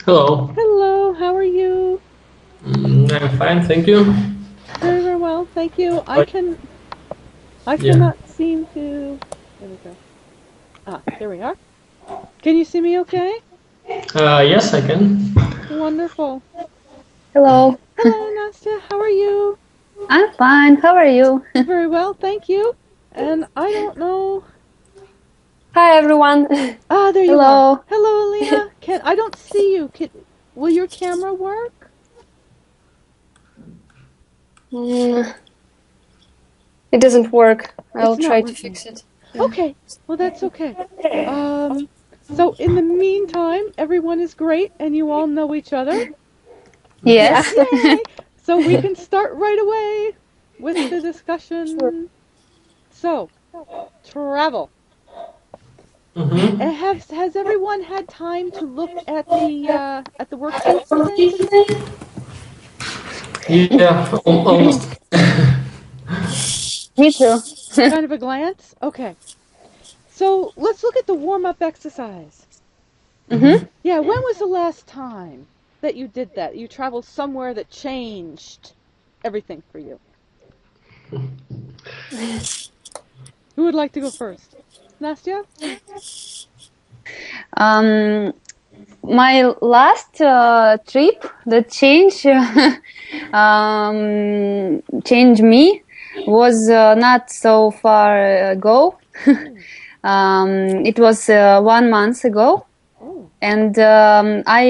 Hello. Hello, how are you? I'm fine, thank you. Very, very well, thank you. But I yeah. cannot seem to. There we go. There we are. Can you see me okay? Yes, I can. Wonderful. Hello, Hello, Nastya, how are you? I'm fine. How are you? Very well, thank you. And I don't know. Hi everyone. There you are. Hello. Hello, Alina. I don't see you. Will your camera work? Mm, it doesn't work. It's I'll not try to working. fix it. Yeah. Okay, well, that's okay. So in the meantime, everyone is great and you all know each other. Mhm. Yes. Yay! So we can start right away with the Sure. discussion. So, travel. Mhm. Has everyone had time to look at the worksheets and things? Yeah, almost. Me too. Kind of a glance? Okay. So, let's look at the warm-up exercise. Mm-hmm. Mhm. Yeah, when was the last time that you did that? You traveled somewhere that changed everything for you. Who would like to go first? Nastya? Um, my last trip that changed me was not so far ago. Oh, It was 1 month ago, oh, and I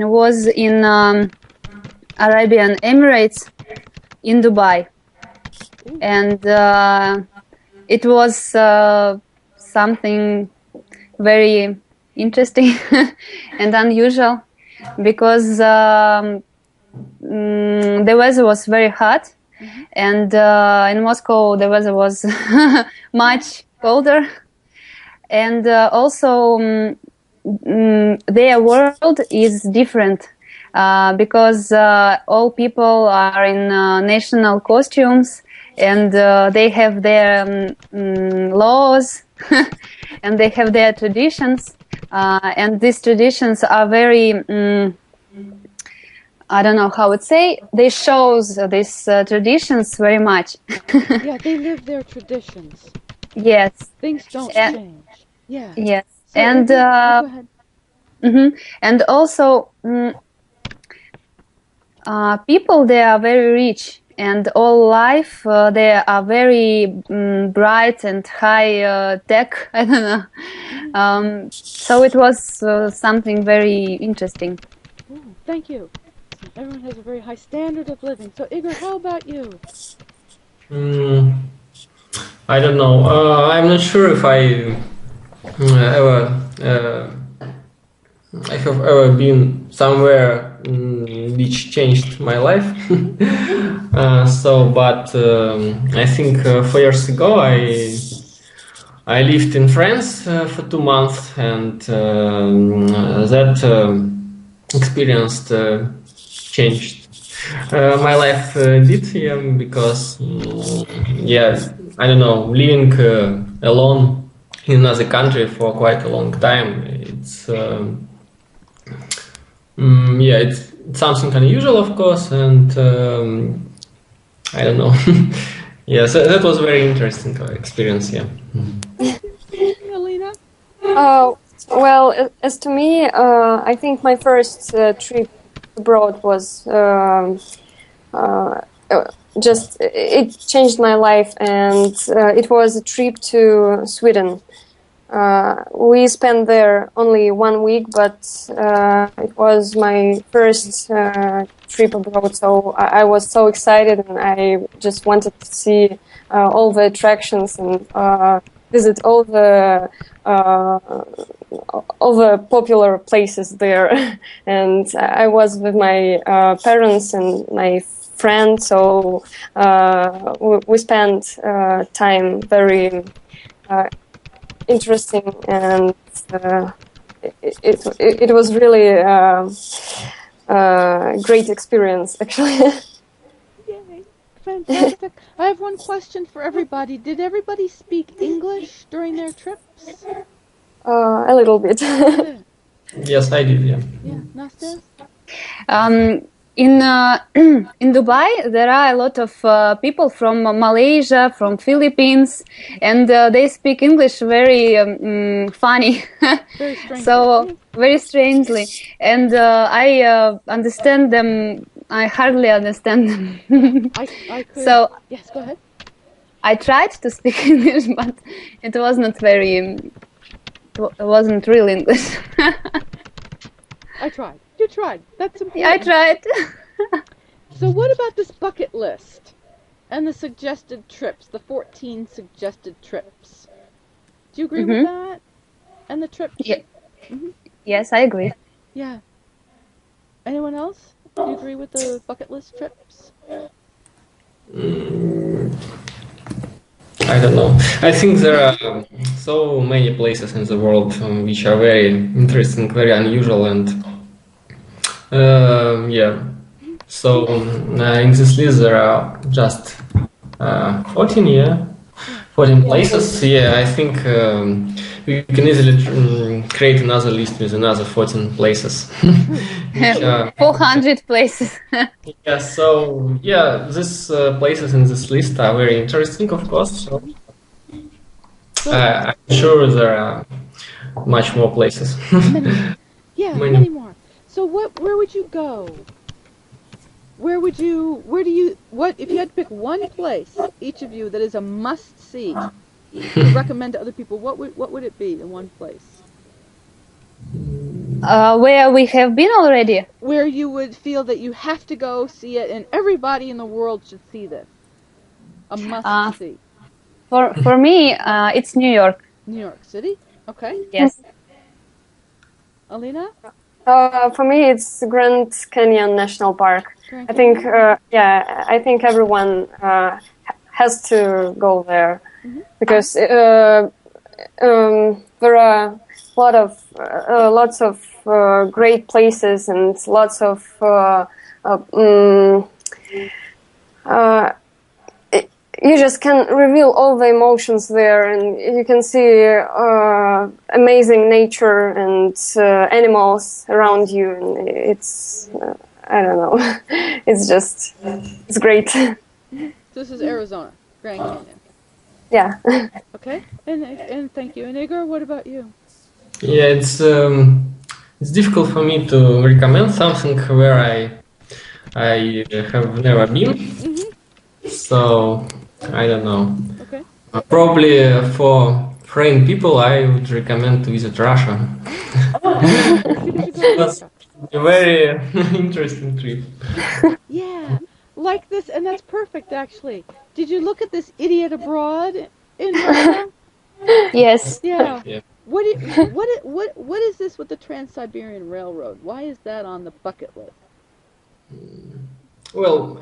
was in Arabian Emirates in Dubai, oh. and it was something very interesting and unusual because the weather was very hot, Mm-hmm. and in Moscow the weather was much colder, and also their world is different because all people are in national costumes, and they have their laws and they have their traditions, and these traditions are very I don't know how to say, they shows these traditions very much. Yeah, they live their traditions. Yes. Things don't uh, change. Yeah. yes. So And Igor, go ahead. and also people, they are very rich, and all life they are very bright and high tech. I don't know. Hmm. So it was something very interesting. Oh, thank you. So everyone has a very high standard of living. So Igor, how about you? Mm, I don't know. I'm not sure if ever I have ever been somewhere which changed my life. But I think 4 years ago I lived in France for 2 months, and that experience changed my life did, yeah, because yeah, I don't know, living alone in another country for quite a long time. Yeah, it's something unusual, of course, and I don't know. Yeah, so that was very interesting experience. Yeah. Thank you. Thank you, Alina. Uh, well, as to me, I think my first trip abroad was uh, uh, just it changed my life, and it was a trip to Sweden. We spent there only 1 week, but it was my first trip abroad, so I was so excited, and I just wanted to see all the attractions and visit uh, all the popular places there. And I was with my parents and my friend, so we spent time very interesting, and it was really great experience, actually. Yay. Fantastic. I have one question for everybody. Did everybody speak English during their trips? A little bit. A little bit. Yes, I did. Yeah. Yeah, Nastya? In Dubai, there are a lot of people from Malaysia, from Philippines, and they speak English very funny. Very strangely. So Yeah. very strangely, and I understand them. I hardly understand them. I could. So Yes, go ahead. I tried to speak English, but it was not very. It wasn't real English. I tried. You tried. That's important. I tried. So what about this bucket list and the suggested trips, the 14 suggested trips? Do you agree with that? And the trips? Yeah. Mhm. Yes, I agree. Yeah. Anyone else? Do you agree with the bucket list trips? I don't know. I think there are so many places in the world which are very interesting, very unusual, and yeah. So in this list there are just 14, yeah, 14 places. Yeah, I think we can easily create another list with another 14 places. Which are, 400 places. yeah, so yeah, these places in this list are very interesting, of course. So I'm sure there are much more places. Yeah, Many. many more. So where would you go? What if you had to pick one place, each of you, that is a must-see to recommend to other people, what would it be, the one place? Where we have been already. Where you would feel that you have to go see it and everybody in the world should see this. A must-see. For me, it's New York. New York City? Okay. Yes. Alina? For me, it's Grand Canyon National Park. Grand I think, Canyon? I think everyone has to go there because there are lots of great places and lots of you just can reveal all the emotions there, and you can see amazing nature and animals around you, and it's I don't know, it's great. So this is Arizona, Grand Canyon. Yeah. Okay, and thank you. And Igor, what about you? Yeah, it's difficult for me to recommend something where I have never been. So I don't know. Okay. Probably for foreign people, I would recommend to visit Russia. That's a very interesting trip. Yeah, like this, and that's perfect actually. Did you look at this idiot abroad in Russia? Yes. Yeah. Yeah. What is this with the Trans-Siberian Railroad? Why is that on the bucket list? Well,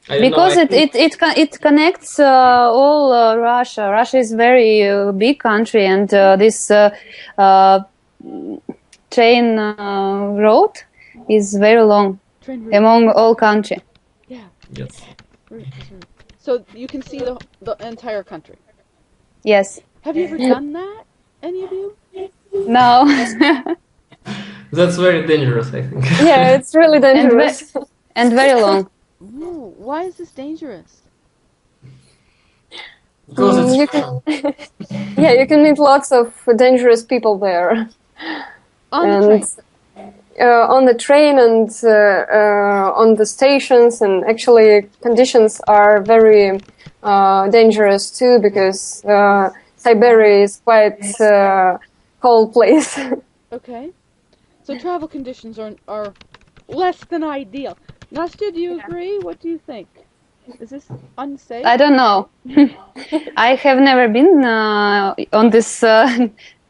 I don't Because know, it connects all Russia. Russia is very big country, and this train road is very long Train route. among all country. Yeah. Yes. So you can see the entire country. Yes. Have you ever done that? Any of you? No. That's very dangerous, I think. Yeah, it's really dangerous. And very long. Ooh, why is this dangerous? Because it's You can, yeah, you can meet lots of dangerous people there. On the train. On the train and on the stations, and actually conditions are very dangerous too, because Siberia is quite cold place. Okay. So travel conditions are less than ideal. Nastya, do you agree? What do you think? Is this unsafe? I don't know. I have never been on this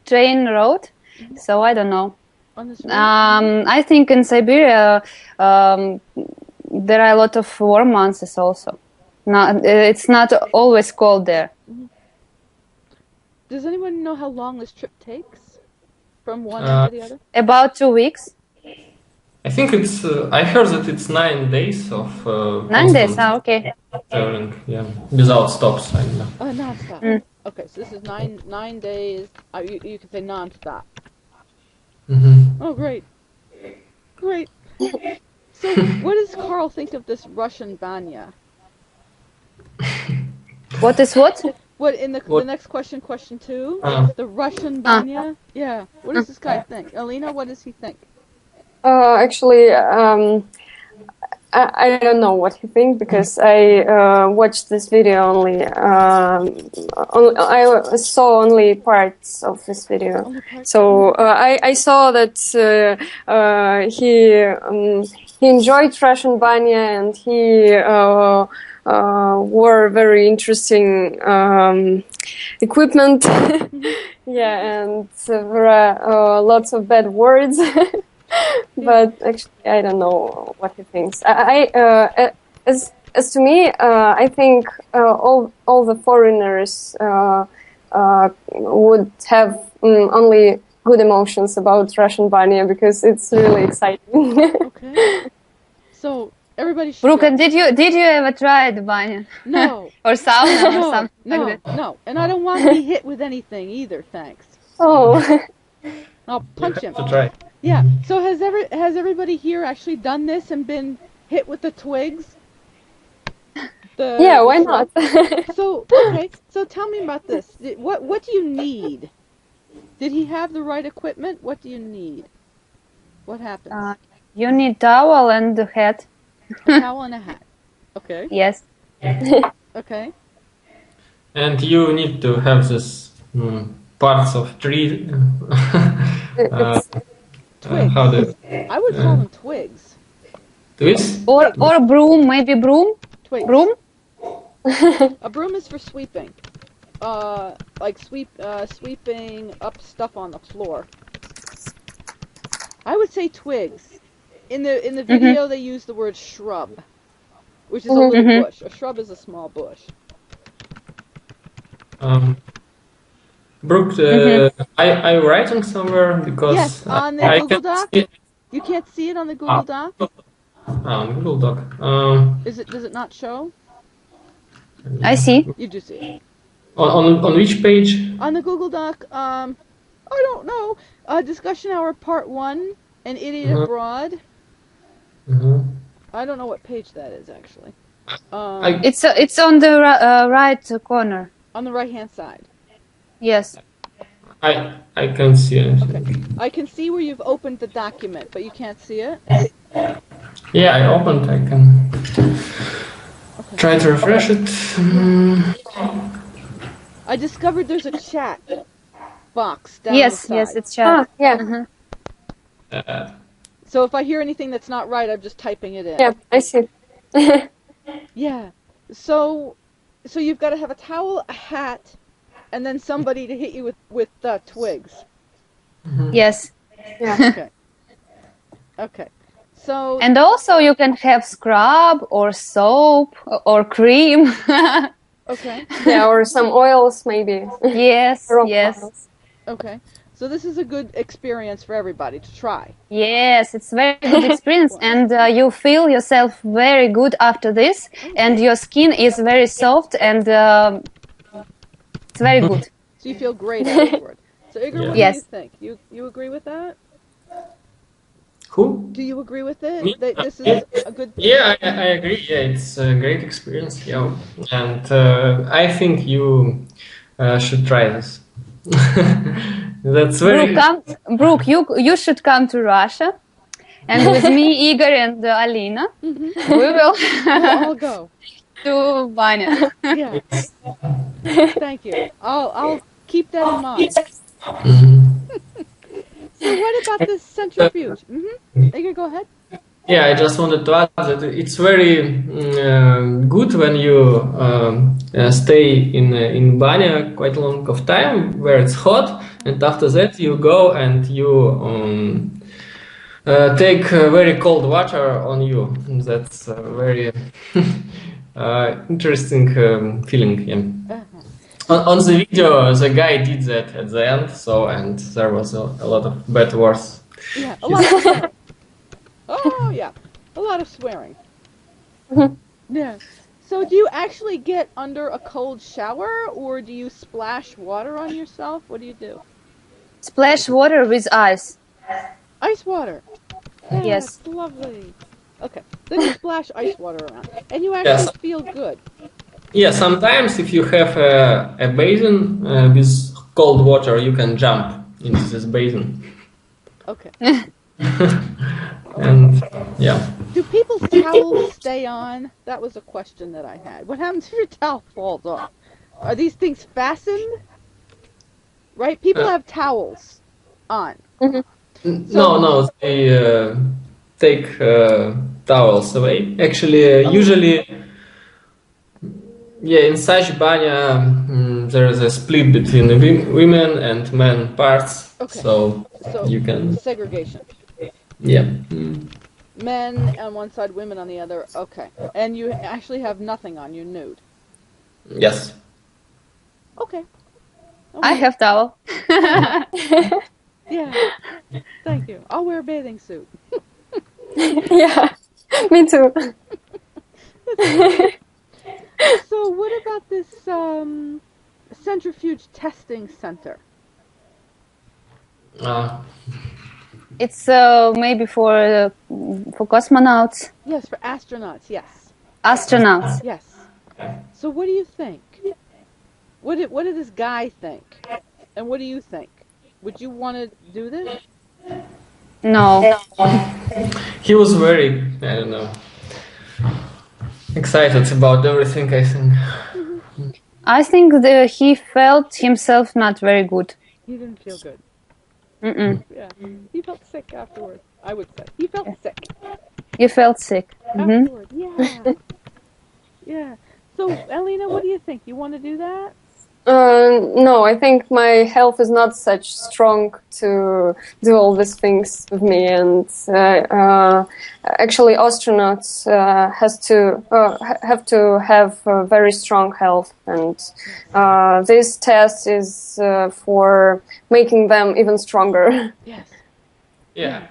train road, so I don't know. On this road? I think in Siberia there are a lot of warm months also. It's not always cold there. Does anyone know how long this trip takes? From one end to the other? About 2 weeks. I think it's. I heard that it's 9 days of 9 days. constant Okay. traveling, yeah, without stops. I know. Non-stop. Okay, so this is nine days. You could say non-stop. Oh, great. Great. So, what does Carl think of this Russian banya? What is what? What in the What? next question, question 2? Uh, The Russian Ah. banya? Yeah. What does this guy think? Alina, what does he think? Actually, I don't know what he thinks because I watched this video only. I saw only parts of this video. Only parts? So I saw that he enjoyed Russian banya and he wore very interesting equipment. Yeah, and there were lots of bad words. But actually, I don't know what he thinks. As to me, I think all the foreigners would have only good emotions about Russian banya because it's really exciting. Okay. So, everybody should Brooke, go. did you ever try the banya? No. Or sauna or No, something no, like that? no. And I don't want to be hit with anything either, thanks. Oh, I'll punch him. to try. Yeah. So has everybody here actually done this and been hit with the twigs? yeah, why not? So okay. So tell me about this. What do you need? Did he have the right equipment? What do you need? What happens? You need towel and a hat. A towel and a hat. Okay. Yes. Okay. And you need to have this parts of tree. It's- Twigs. How do I would call them twigs. twist? Or broom, maybe broom. Twigs. Broom. A broom is for sweeping. Like sweeping up stuff on the floor. I would say twigs. In the video they use the word shrub, which is a little bush. A shrub is a small bush. Brooke, I writing somewhere because Yes, on the I Google can't Doc. see it. You can't see it on the Google Doc? On Google Doc. Does it not show? I see. You do see it. On which page? On the Google Doc, I don't know. Discussion hour part 1, an idiot abroad. I don't know what page that is actually. It's on the right corner. On the right hand side. Yes. I can't see anything. Okay. I can see where you've opened the document, but you can't see it. Yeah, I opened. I can try to refresh it. I discovered there's a chat box down Yes, the side. yes, it's chat. yeah, So if I hear anything that's not right, I'm just typing it in. yeah, I see. Yeah. So you've got to have a towel, a hat, and then somebody to hit you with twigs. Yes. Yeah. Okay. Okay. So And also you can have scrub or soap or cream. okay. Yeah, or some oils maybe. Yes, Rock yes. oils. Okay. So this is a good experience for everybody to try. Yes, it's very good experience, and you feel yourself very good after this, and your skin is very soft, and it's very good. So you feel great afterward. So Igor, what do Yes. you think? You agree with that? Who? Do you agree with it? Me? That this is Yeah. a good. Yeah, I agree. Yeah, it's a great experience. Yeah, and I think you should try this. That's very. Brooke, you should come to Russia, and with me, Igor and Alina, we will I'll go. do Vanya. Yeah. Thank you. I'll keep that in mind. So what about this centrifuge? Igor, go ahead. Yeah, I just wanted to add that it's very good when you stay in Banya quite a long of time where it's hot, and after that you go and you take very cold water on you. That's a very interesting feeling. Yeah. On the video, the guy did that at the end, and there was a lot of bad words. Yeah, a lot of swearing. Oh, yeah. A lot of swearing. Yeah. So do you actually get under a cold shower, or do you splash water on yourself? What do you do? Splash water with ice. Ice water. That's Yes. lovely. Okay. Then you splash ice water around, and you actually Yes. feel good. Yeah, sometimes if you have a basin with cold water, you can jump into this basin. Okay. And yeah. Do people's towels stay on? That was a question that I had. What happens if your towel falls off? Are these things fastened? Right? People have towels on. No, they take towels away. Actually, usually, yeah, in such banya, there is a split between the women and men parts. Okay. So So you can, segregation. yeah. Men on one side, women on the other. Okay. And you actually have nothing on. You're nude. Yes. Okay. I have towel. Yeah. Thank you. I'll wear a bathing suit. Yeah, me too. So what about this centrifuge testing center? It's maybe for cosmonauts, Yes, for astronauts. Yes. astronauts. Yes. So what do you think? What did this guy think? And what do you think? Would you want to do this? No. He was very, I don't know, excited about everything, I think. I think he felt himself not very good. He didn't feel good. Mm-mm. Yeah. He felt sick afterwards, I would say. He felt sick He felt sick. Mm-hmm. afterwards. Yeah. Yeah. So, Elena, what do you think? You want to do that? No, I think my health is not such strong to do all these things with me, and actually, astronauts have to have very strong health, and this test is for making them even stronger. Yes. Yeah,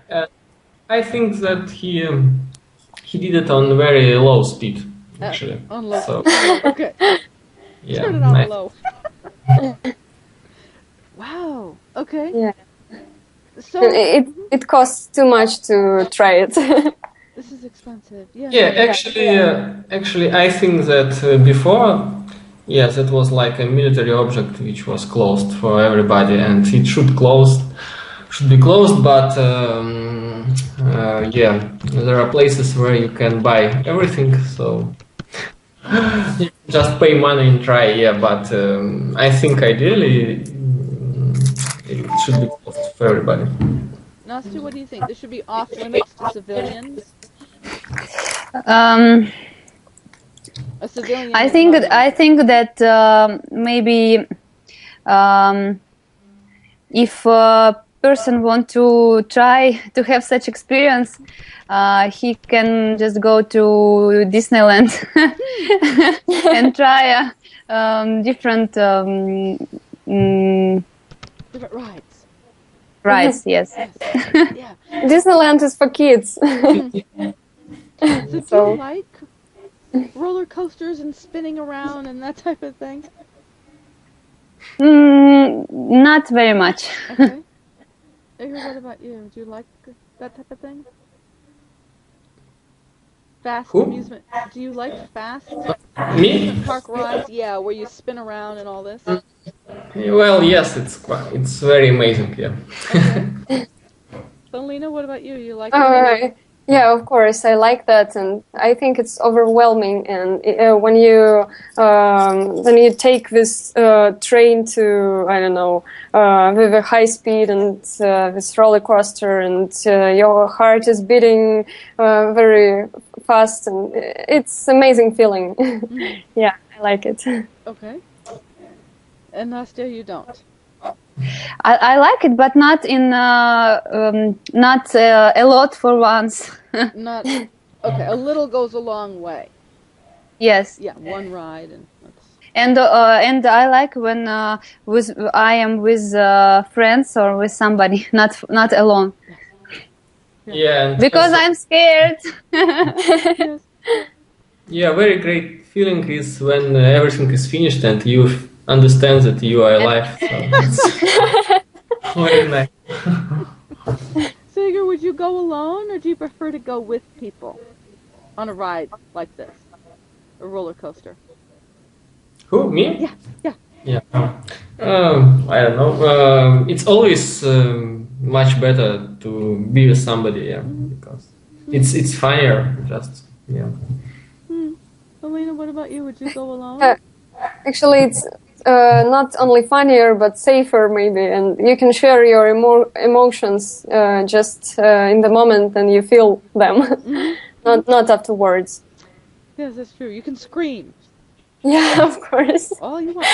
I think that he did it on very low speed, actually. On low. So, Okay. yeah, Turn it on nice. low. Wow. Okay. Yeah, So it costs too much to try it. this is expensive. Yeah. Yeah, actually, I think that before, yes, it was like a military object which was closed for everybody, and it should be closed. But yeah, there are places where you can buy everything, so you just pay money and try. Yeah, but I think ideally it should be closed for everybody. Nastya, what do you think? This should be off limits to civilians? A civilian. I is think not- I think that maybe if a person want to try to have such experience, he can just go to Disneyland and try different different rides. rides. Yes. Yeah. Disneyland is for kids. So do So- you like roller coasters and spinning around and that type of thing? Not very much. Okay. Igor, what about you? Do you like that type of thing? Fast Who? amusement. Do you like fast Me? amusement park rides? Yeah, where you spin around and all this. Well, yes, it's very amazing. Yeah. Okay. So, Lena, what about you? You like? Yeah, of course, I like that, and I think it's overwhelming. And when you take this train to, I don't know, with a high speed and this roller coaster, and your heart is beating very fast, and it's amazing feeling. Yeah, I like it. Okay. And Nastya, you don't. I like it, but not in not a lot for once. Not. Okay. A little goes a long way. Yes, Yeah, one ride and. That's, and I like when I am with friends or with somebody, not alone, Yeah. And because I'm scared. yes. Yeah, very great feeling is when everything is finished and you understand that you are alive. So it's very nice. would you go alone, or do you prefer to go with people on a ride like this, a roller coaster? Who, me? Yeah, yeah. Yeah. I don't know. It's always much better to be with somebody, yeah, because it's funnier. Just yeah. Elena, what about you? Would you go alone? Actually, it's not only funnier but safer, maybe, and you can share your emotions just in the moment, and you feel them, not afterwards. Yes, that's true. You can scream Yeah, of course. all you want.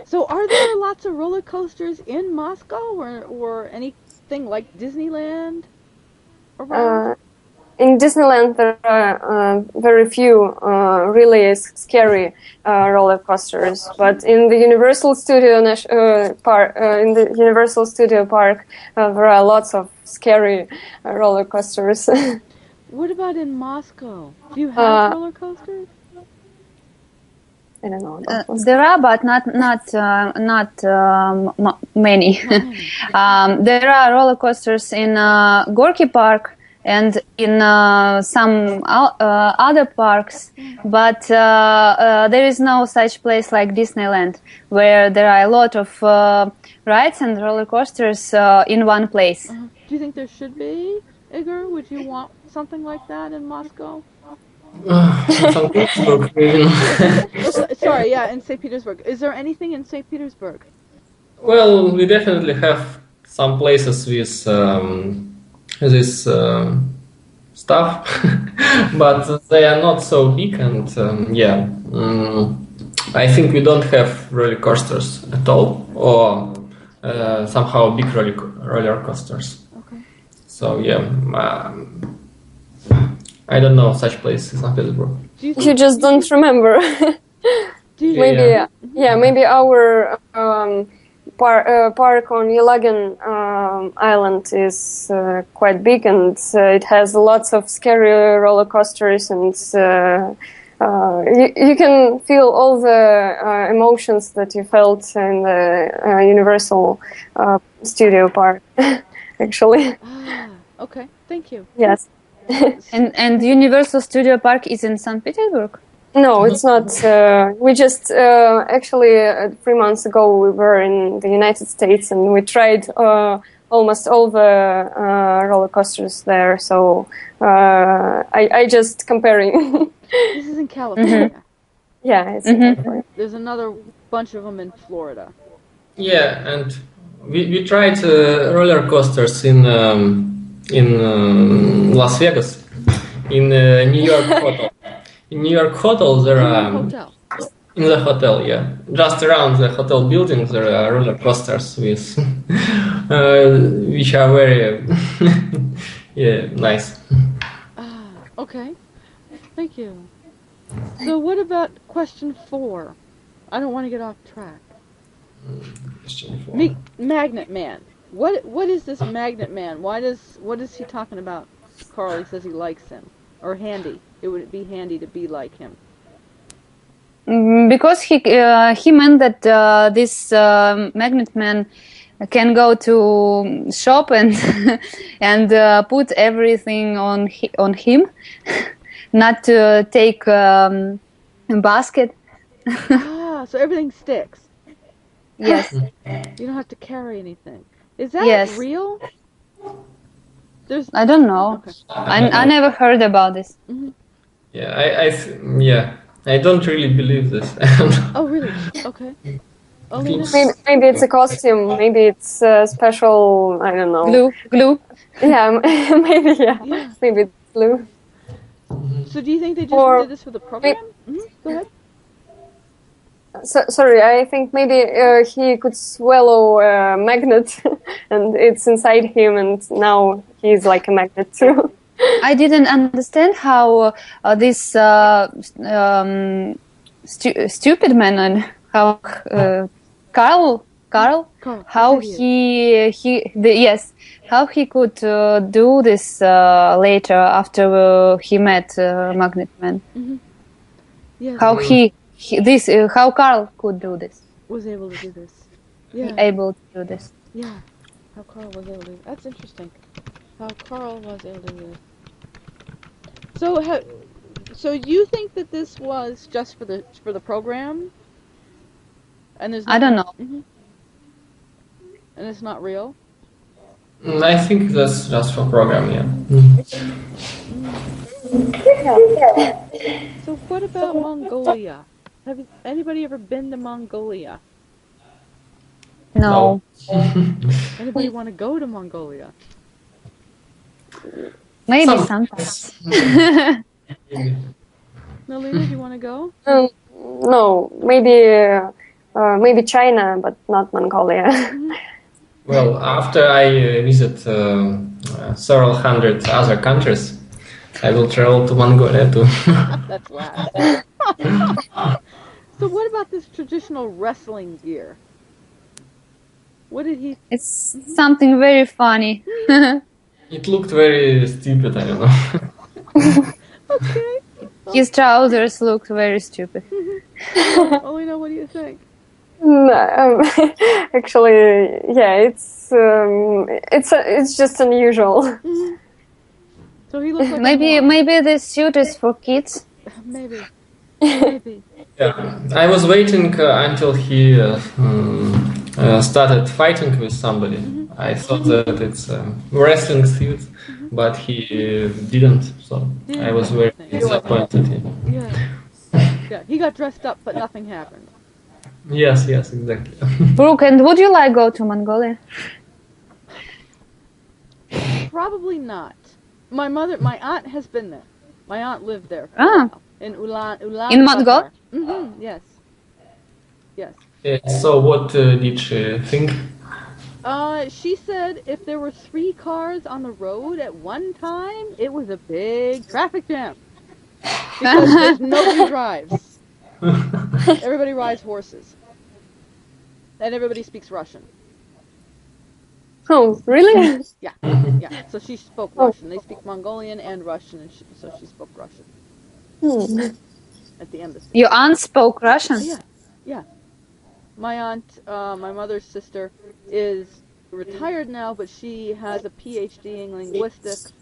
So, are there lots of roller coasters in Moscow, or anything like Disneyland around? In Disneyland, there are very few really scary roller coasters, but in the Universal Studio Park, there are lots of scary roller coasters. What about in Moscow? Do you have roller coasters? I don't know. There are, but not many. There are roller coasters in Gorky Park and in some other parks, but there is no such place like Disneyland, where there are a lot of rides and roller coasters in one place. Do you think there should be, Igor? Would you want something like that in Moscow? St. Petersburg, maybe. Sorry, yeah, in St. Petersburg. Is there anything in St. Petersburg? Well, we definitely have some places with this stuff, but they are not so big, and I think we don't have roller coasters at all, or somehow big roller coasters. Okay. So I don't know such place in St. Petersburg. You just don't remember. Maybe, maybe our park on Yelagin Island is quite big, and it has lots of scary roller coasters, and you can feel all the emotions that you felt in the Universal Studio Park, actually. Okay, thank you. Yes. And Universal Studio Park is in St. Petersburg? No, it's not. We just actually 3 months ago we were in the United States, and we tried almost all the roller coasters there. So I just comparing. This is in California. Yeah, it's in California. There's another bunch of them in Florida. Yeah, and we tried roller coasters in Las Vegas, in New York Hotel. In New York Hotel, there are Hotel. in the hotel, yeah, just around the hotel building, there are roller coasters with which are very nice. Okay, thank you. So, what about question 4? I don't want to get off track. Question 4. Magnet Man. What is this Magnet Man? What is he talking about? Carl, he says he likes him. Or handy. It would be handy to be like him. Because he meant that this Magnet Man can go to shop and and put everything on him, not to take a basket. So everything sticks. Yes. You don't have to carry anything. Is that real? I don't know. Okay. I never heard about this. Mm-hmm. Yeah, I don't really believe this. Oh, really? Okay. Maybe it's a costume. Maybe it's a special. I don't know. Glue. Yeah, maybe. Yeah. Maybe it's glue. So do you think they just did this for the program? Go ahead. Sorry, I think maybe he could swallow a magnet, and it's inside him, and now he's like a magnet too. I didn't understand how this stupid man and how Carl, how how he could do this later after he met Magnet Man. Mm-hmm. Yes. How how Carl could do this. Was able to do this. Yeah. Able to do this. Yeah. How Carl was able to do. That's interesting. How Carl was able to live. So you think that this was just for the program, and there's I don't know. Mhm. And it's not real. I think that's just for program, yeah. So what about Mongolia? Have anybody ever been to Mongolia? No. Anybody want to go to Mongolia? Maybe Some- sometimes. Nalina, do you want to go? No, maybe China, but not Mongolia. Well, after I visit several hundred other countries, I will travel to Mongolia too. That's last. So what about this traditional wrestling gear? What did he? It's something very funny. It looked very stupid, I don't know. Okay. His trousers looked very stupid. Olena, what do you think? Actually, yeah, it's just unusual. So he looks like Maybe this suit is for kids. maybe. Yeah, I was waiting until he started fighting with somebody. I thought that it's a wrestling suit, but he didn't. So I was very disappointed. Yeah, he got dressed up, but nothing happened. Yes, exactly. Brooke, and would you like go to Mongolia? Probably not. My aunt has been there. My aunt lived there for a while. In Ulan. In Mongolia? Yes. Yeah, so what did she think? She said if there were 3 cars on the road at one time, it was a big traffic jam. Because nobody drives. Everybody rides horses. And everybody speaks Russian. Oh, really? Yeah. So she spoke Russian. They speak Mongolian and Russian, and so she spoke Russian. At the embassy. Your aunt spoke Russian? Yeah. My aunt, my mother's sister, is retired now, but she has a PhD in linguistics.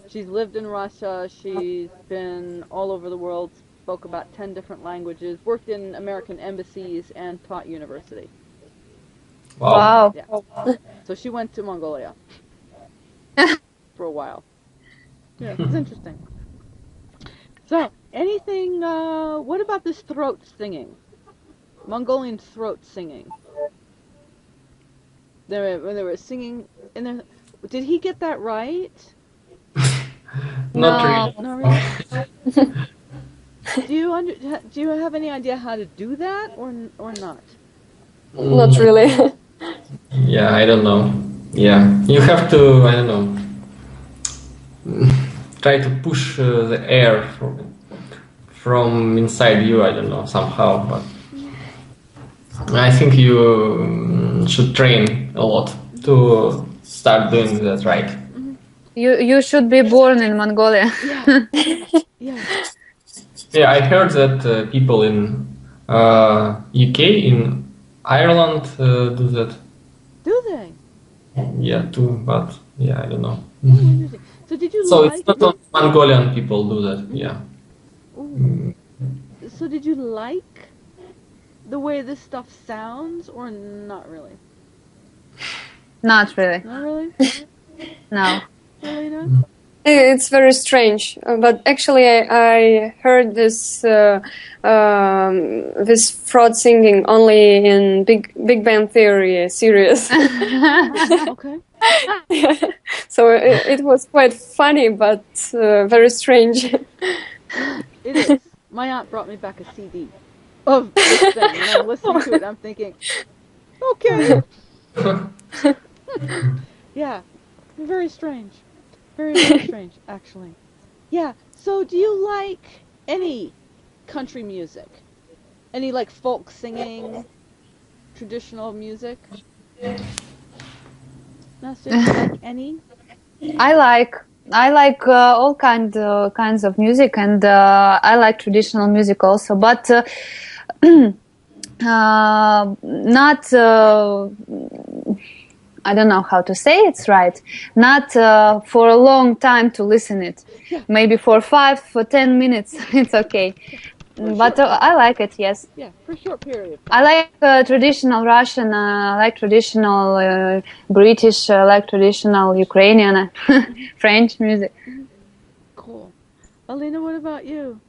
She's lived in Russia. She's been all over the world, spoke about 10 different languages, worked in American embassies, and taught university. Wow. Yeah. So she went to Mongolia for a while. Yeah, it's interesting. So, anything, what about this throat singing? Mongolian throat singing. When they were singing, did he get that right? Not really. Not really. Do you have any idea how to do that or not? Not really. Yeah, I don't know. Yeah, you have to, I don't know, try to push the air from inside you, I don't know, somehow, but I think you should train a lot to start doing that right. You should be born in Mongolia. Yeah, I heard that people in UK, in Ireland do that. Do they? Yeah, too, but yeah, I don't know. Interesting. So did you So like it's not only Mongolian people do that, yeah. So did you like the way this stuff sounds or not really? Not really. Not really? No. Really not? It's very strange, but actually I heard this this fraud singing only in Big Bang Theory series. Okay. So it was quite funny, but very strange. It is. My aunt brought me back a CD of this thing, and I'm listening to it, and I'm thinking, okay. Yeah. Very strange. Very, very strange, actually. Yeah. So do you like any country music? Any, like, folk singing, traditional music? Nastia, do you like any? I like all kinds of music, and I like traditional music also, but not I don't know how to say it's right. Not for a long time to listen it. Yeah. Maybe for 10 minutes, it's okay. But I like it, yes. Yeah, for a short period. I like traditional Russian, I like traditional British, I like traditional Ukrainian, French music. Cool. Alina, what about you?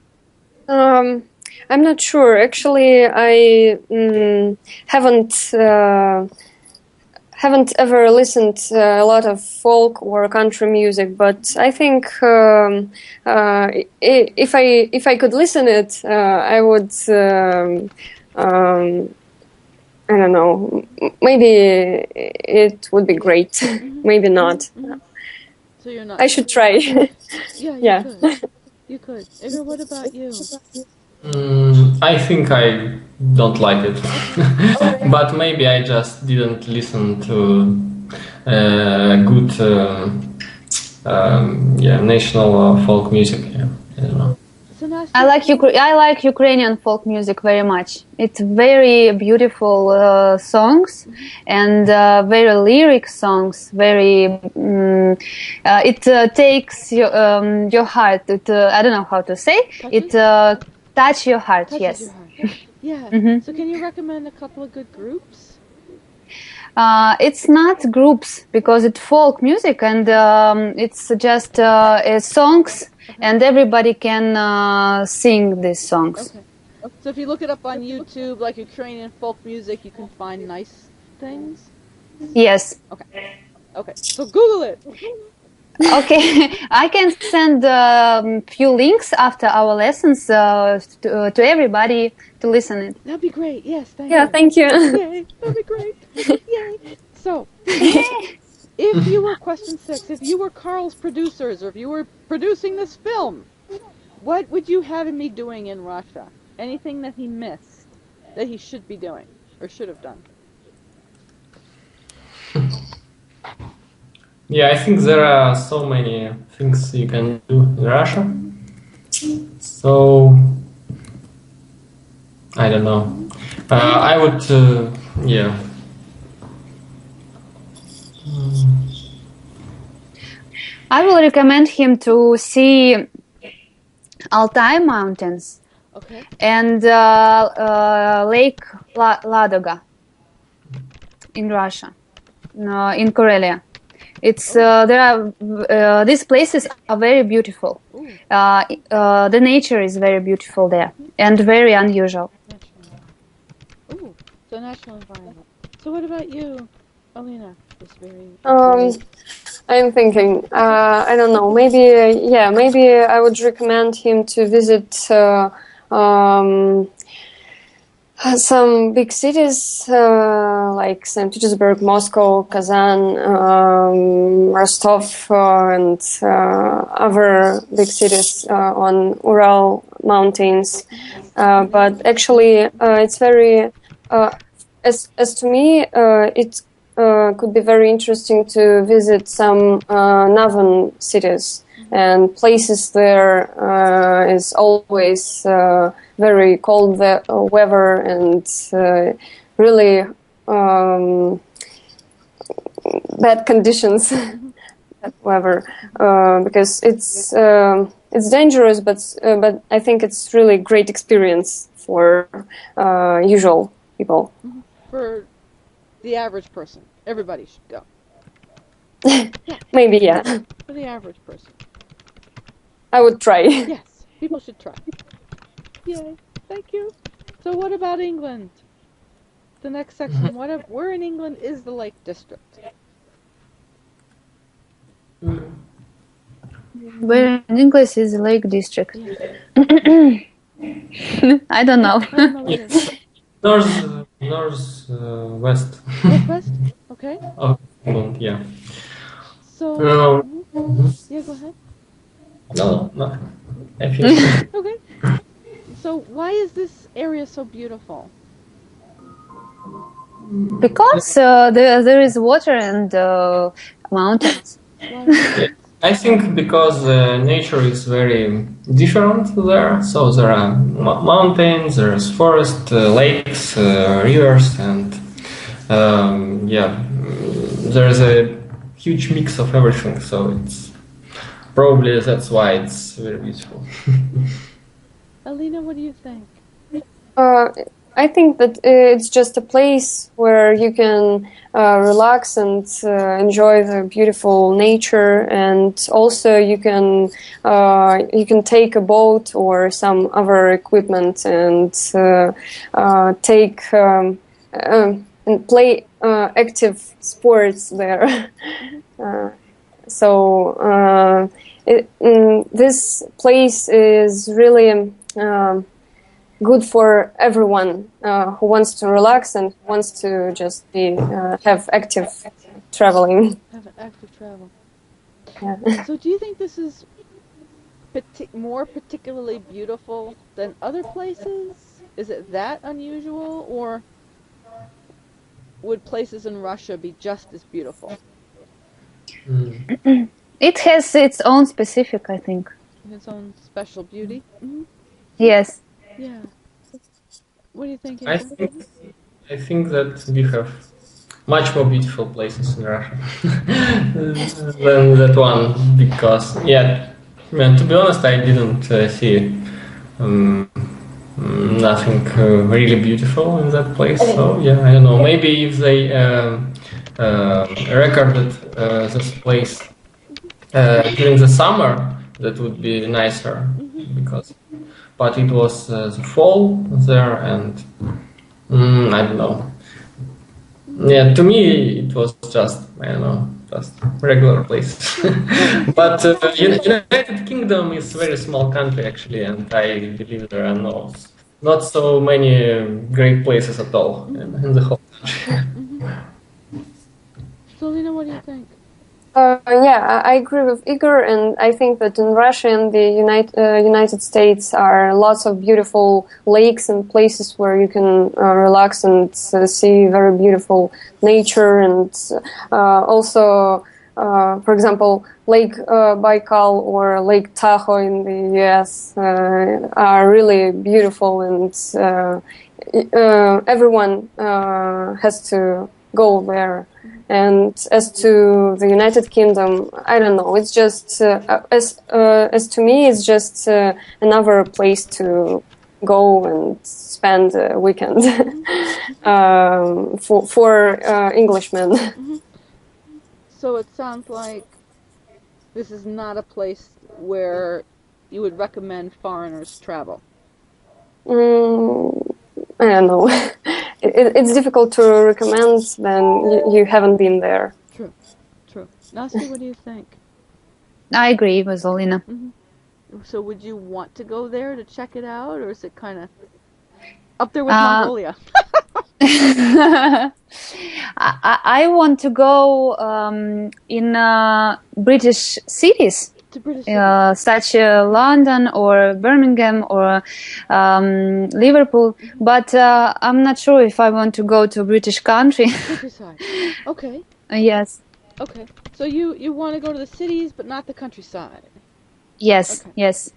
I'm not sure. Actually, I haven't ever listened a lot of folk or country music, but I think if I could listen it, I would. I don't know. Maybe it would be great. Maybe not. So you're not. I should try. Yeah, you Yeah. could. You could. Igor, what about you? I think I don't like it, but maybe I just didn't listen to good, national folk music. Yeah, I don't know. So now I like Ukrainian folk music very much. It's very beautiful songs and very lyric songs. It takes your heart. I don't know how to say. It touch your heart. touches Yes. your heart. Yeah. So can you recommend a couple of good groups? It's not groups because it's folk music and it's just songs, and everybody can sing these songs. Okay. So if you look it up on YouTube, like Ukrainian folk music, you can find nice things? Yes. Okay. Okay. So Google it. Okay, I can send few links after our lessons to everybody to listen it. That'd be great. Yes, thank Yeah, you. thank you. Yay, that'd be great. Yay. So, if you were question 6, if you were Carl's producers, or if you were producing this film, what would you have me doing in Russia? Anything that he missed that he should be doing or should have done? Yeah, I think there are so many things you can do in Russia. So I don't know. I would, yeah. I will recommend him to see Altai Mountains Okay. and Lake Ladoga in Russia, in Karelia. It's there are these places are very beautiful. The nature is very beautiful there and very unusual. Ooh, so natural environment. So what about you, Alina? It's very. I'm thinking. I don't know. Maybe maybe I would recommend him to visit some big cities like St. Petersburg, Moscow, Kazan, Rostov, and other big cities on Ural mountains. But actually, it's very, as to me, it could be very interesting to visit some northern cities. And places there is always very cold weather and really bad conditions. Bad weather because it's dangerous, but I think it's really great experience for usual people. For the average person, everybody should go. Maybe, yeah. For the average person. I would try. Yes, people should try. Yay, thank you. So what about England? The next section, where in England is the Lake District? Where in English is the Lake District? I don't know. I don't know either. North, west. Northwest? Okay. Oh, yeah. So, yeah, go ahead. No. I feel Okay. So why is this area so beautiful? Because there is water and mountains. I think because nature is very different there. So there are mountains, there's forest, lakes, rivers, and there's a huge mix of everything, so it's probably that's why it's very beautiful. Alina, what do you think? I think that it's just a place where you can relax and enjoy the beautiful nature, and also you can take a boat or some other equipment and take and play active sports there. This place is really good for everyone who wants to relax and wants to just have active traveling. Have an active travel. Yeah. So do you think this is more particularly beautiful than other places? Is it that unusual, or would places in Russia be just as beautiful? It has its own specific, I think. Its own special beauty? Mm-hmm. Yes. Yeah. What do you think, I Asa? think that we have much more beautiful places in Russia than that one, because to be honest, I didn't see nothing really beautiful in that place. So I don't know. Maybe if they recorded this place during the summer, that would be nicer, but it was the fall there, and I don't know. Yeah, to me it was just just regular place. But United Kingdom is a very small country actually, and I believe there are not so many great places at all in the whole country. So, Lena, what do you think? I agree with Igor, and I think that in Russia and the United States are lots of beautiful lakes and places where you can relax and see very beautiful nature, and also, for example, Lake Baikal or Lake Tahoe in the US are really beautiful, and everyone has to go there. And as to the United Kingdom, I don't know. It's just as to me, it's just another place to go and spend a weekend for Englishmen. Mm-hmm. So it sounds like this is not a place where you would recommend foreigners travel. I don't know. It's difficult to recommend when you haven't been there. True. Nastya, what do you think? I agree with Alina. Mm-hmm. So would you want to go there to check it out, or is it kind of up there with Mongolia? I want to go in British cities. Such London or Birmingham or Liverpool, but I'm not sure if I want to go to British country. Countryside. Okay. Yes. Okay. So you want to go to the cities, but not the countryside. Yes, okay. Yes,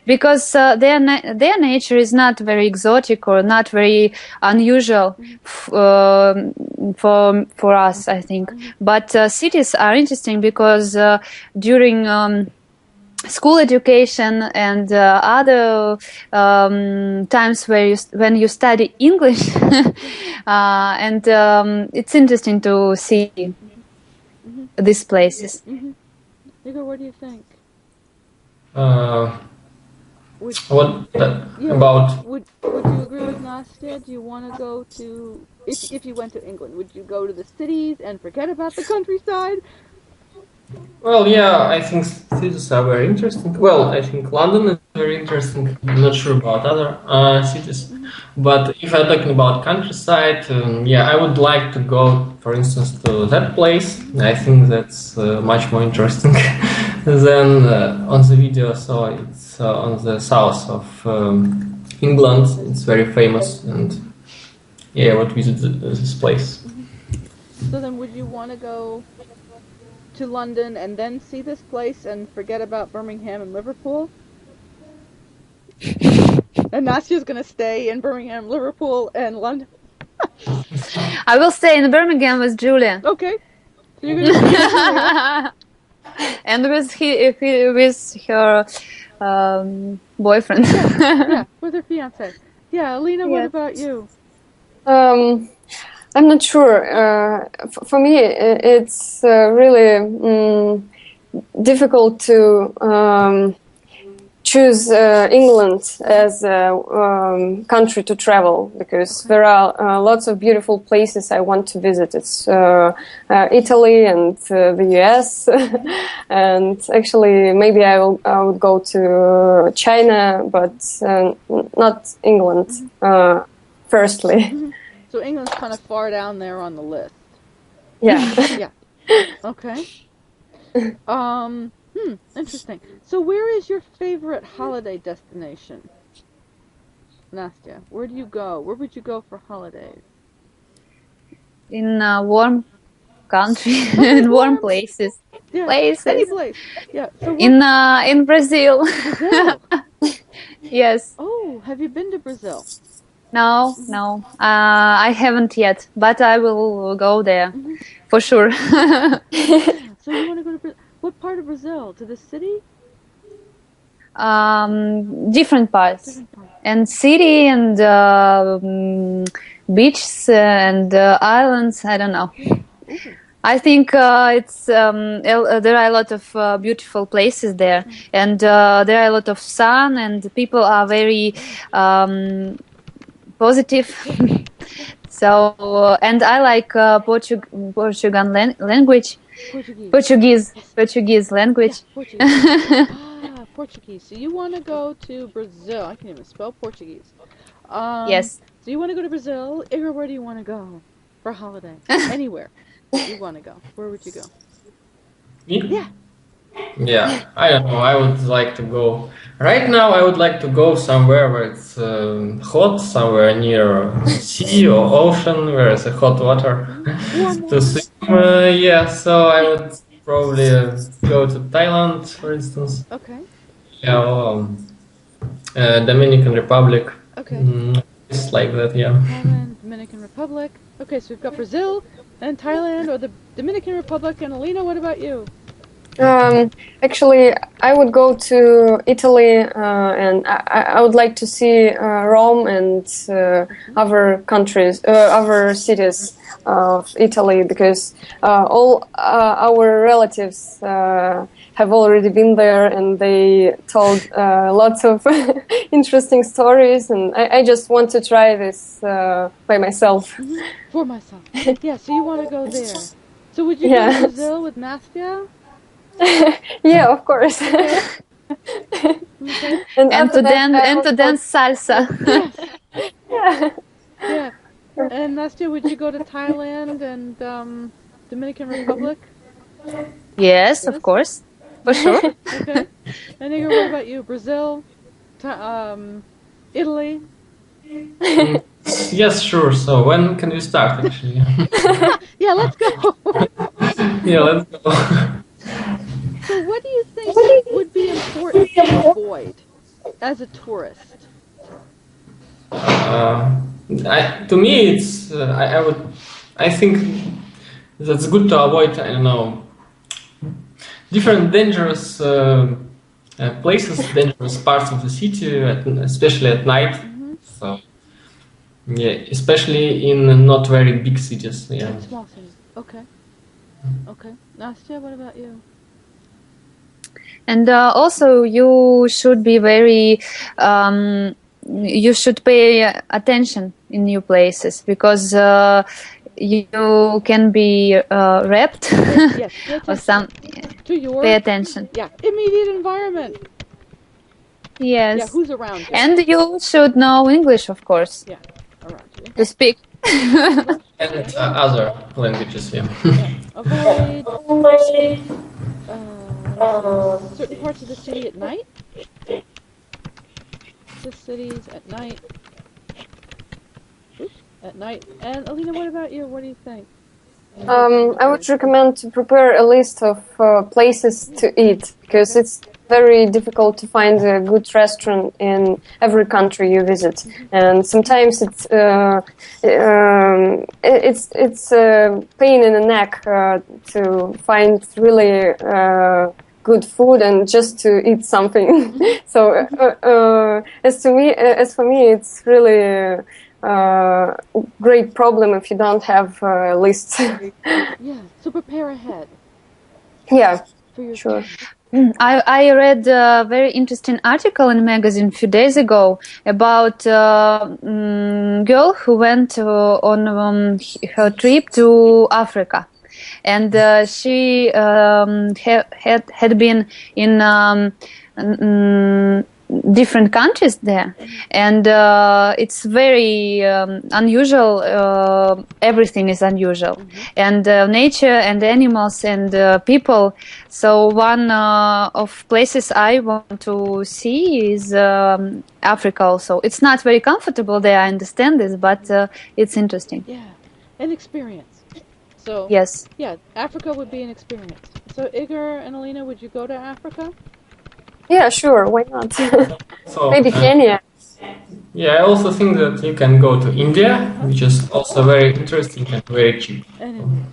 because their nature is not very exotic or not very unusual for us, I think. But cities are interesting because during school education and other times when you study English, and it's interesting to see these places. Igor, what do you think? About? Would you agree with Nastya? Do you want to go to, if you went to England, would you go to the cities and forget about the countryside? Well, yeah, I think cities are very interesting. Well, I think London is very interesting. I'm not sure about other cities. But if I'm talking about countryside, I would like to go, for instance, to that place. I think that's much more interesting than on the video. So it's on the south of England. It's very famous, and I would visit this place. So then would you want to go to London and then see this place and forget about Birmingham and Liverpool? And Nastya's going to stay in Birmingham, Liverpool, and London? I will stay in Birmingham with Julia. Okay. So you're going to And with her boyfriend. yeah, with her fiance. Yeah, Alina, what Yes. about you? I'm not sure. For me, it's really difficult to choose England as a country to travel, because there are lots of beautiful places I want to visit. It's Italy and the US, and actually maybe I would go to China, but not England. Firstly, So England's kind of far down there on the list. yeah. Yeah. Okay. Interesting. So where is your favorite holiday destination? Nastya, where do you go? Where would you go for holidays? In a warm country, in warm places. Yeah, Places. any place. Yeah. So what? In Brazil. Brazil. Yes. Oh, have you been to Brazil? No. I haven't yet, but I will go there for sure. So you want to go to Brazil? What part of Brazil? To the city? Different parts. Different part. And city and beaches and islands. I don't know. Ooh. I think there are a lot of beautiful places there, and there are a lot of sun, and people are very positive. So, and I like Portuguese language. Portuguese language. Portuguese. Portuguese. So you want to go to Brazil? I can't even spell Portuguese. Yes. So you want to go to Brazil? Igor, where do you want to go for a holiday? Anywhere you want to go. Where would you go? Me? Yeah. Yeah, I don't know. I would like to go. Right now, I would like to go somewhere where it's hot, somewhere near sea or ocean, where there's a hot water to swim. Yeah, so I would probably go to Thailand, for instance. Okay. Yeah, or, Dominican Republic. Okay. It's like that, yeah. Thailand, Dominican Republic. Okay, so we've got Brazil and Thailand or the Dominican Republic. And Alina, what about you? Actually, I would go to Italy, and I would like to see Rome and other countries, other cities of Italy, because all our relatives have already been there, and they told lots of interesting stories, and I just want to try this by myself. For myself. Yeah, so you want to go there. So would you go to Brazil with Nastya? Yeah, of course. Okay. And to dance salsa. Yes. Yeah. And Nastya, would you go to Thailand and Dominican Republic? Yes, of course. For sure. Okay. And Igor, what about you? Brazil? Italy? Yes, sure. So when can we start, actually? Yeah, let's go. Yeah, let's go. So what do you think would be important to avoid as a tourist? To me, it's I think that's good to avoid. I don't know, different dangerous places, dangerous parts of the city, especially at night. So yeah, especially in not very big cities. Yeah. Small cities. Okay. Okay. Nastya, what about you? And also, you should be very. You should pay attention in new places, because you can be raped Yes. or some. To your Pay attention. Yeah. Immediate environment. Yes. Yeah. Who's around you? And you should know English, of course, Yeah. Around you. to speak. And other languages. Yeah. Avoid certain parts of the city at night. The cities at night. Oops, at night. And Alina, what about you? What do you think? I would recommend to prepare a list of places to eat, because it's very difficult to find a good restaurant in every country you visit, and sometimes it's a pain in the neck to find really good food and just to eat something. So as for me, it's really great problem if you don't have a list. Yeah, so prepare ahead. Yeah, For your sure. I read a very interesting article in a magazine a few days ago about a girl who went on her trip to Africa, and she had been in different countries there, and it's very unusual. Everything is unusual, and nature and animals and people. So one of places I want to see is Africa. Also, it's not very comfortable there. I understand this, but it's interesting. Yeah, an experience. So Yes. yeah, Africa would be an experience. So Igor and Alina, would you go to Africa? Yeah, sure. Why not? So, Maybe Kenya. yeah, I also think that you can go to India, which is also very interesting and very cheap. And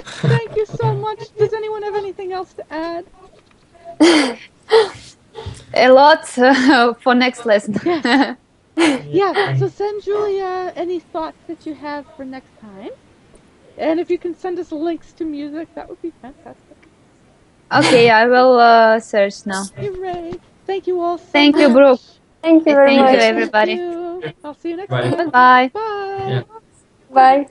thank you so much. Does anyone have anything else to add? A lot for next lesson. Yes. Yeah, so send Julia any thoughts that you have for next time. And if you can send us links to music, that would be fantastic. Okay, I will search now. Hooray. Thank you all so Thank you, much. Brooke. Thank you very Thank much. you, everybody. Thank you. I'll see you next Bye. time. Bye. Bye. Yeah. Bye.